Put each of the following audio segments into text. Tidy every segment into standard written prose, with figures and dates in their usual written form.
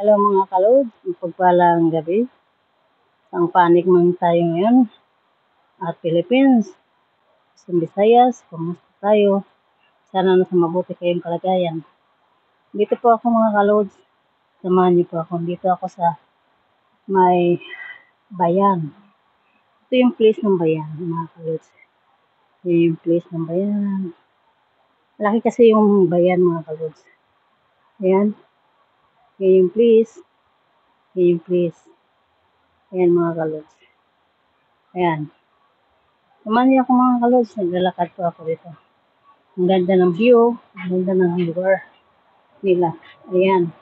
Hello mga kalod, pagpalang gabi. Ang panik man tayo ngayon at Philippines, sa Visayas, kumusta tayo? Sana nasa mabuti kayong kalagayan. Dito po ako mga kalod, samahan niyo po ako. Dito ako sa may bayan. Ito yung place ng bayan mga kalod. Ito yung place ng bayan. Laki kasi yung bayan mga kalod. Ayan. Yan yung place. Yan yung place. Ayan mga kalods. Ayan. Samahan niyo ako mga kalods. Naglalakad po ako dito. Ang ganda ng view. Ang ganda ng lugar nila. Ayan.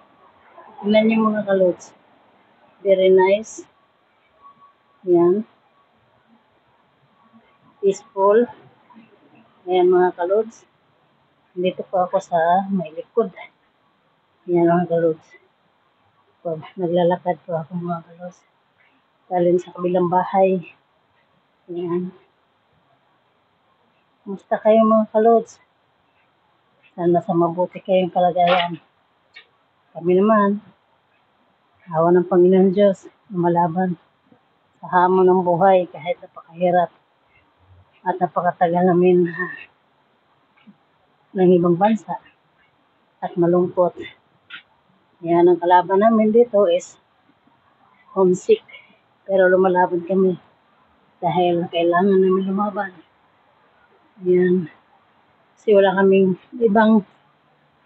Tingnan niyo mga kalods. Very nice. Ayan. Peaceful. Ayan mga kalods. Dito po ako sa may likod. Ayan mga kalods. So, naglalakad po ako mga kalods. Talin sa kabilang bahay. Ayan. Kumusta kayo mga kalods? Sana sa mabuti kayong kalagayan. Kami naman, awa ng Panginoon Diyos, lumalaban sa hamon ng buhay kahit napakahirap at napakatagal namin ng ibang bansa at malungkot. Yan ang kalaban namin dito is homesick. Pero lumalaban kami dahil kailangan namin lumaban. Yan. Kasi wala kaming ibang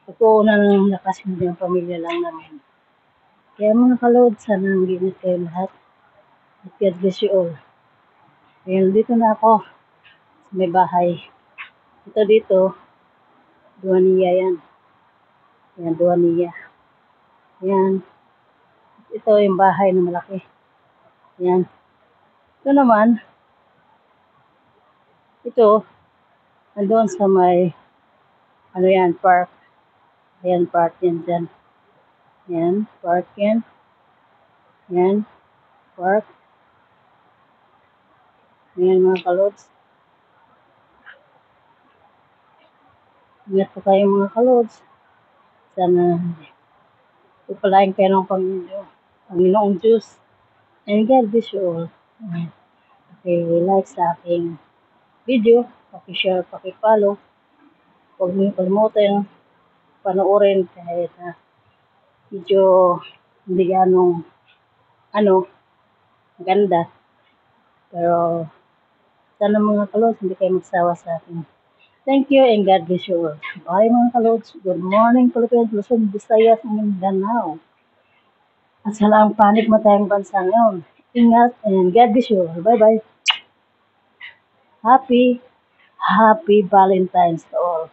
pagkuunan ng lakas ng pamilya lang namin. Kaya mga kalod, sana mag-ingat kayo lahat. At God bless you all. Ayan, dito na ako sa may bahay. Ito dito, Duania yan. Ayan, Duania. Ayan. Ito yung bahay na malaki. Ayan. Ito naman, ito, andun sa may, ano yan, park. Ayan, park yan dyan. Ayan, park yan. Ayan, park. Ayan mga kalods. Ingat po kayo mga kalods. Sana ipalain kayo ng Panginoong Diyos. And God bless you all. Like sa aking video, paki-share, paki-follow. Huwag niyo kalimutan panoorin kahit medyo hindi ganong ganda. Pero sana mga kalods, hindi kayo magsawa sa akin. Thank you and God bless you all. Bye mga kalods. Good morning Philippines, Luzon, Visayas, Mindanao. At sa lang panik matayang bansa ngayon. Ingat and God bless you all. Bye-bye. Happy Valentine's to all.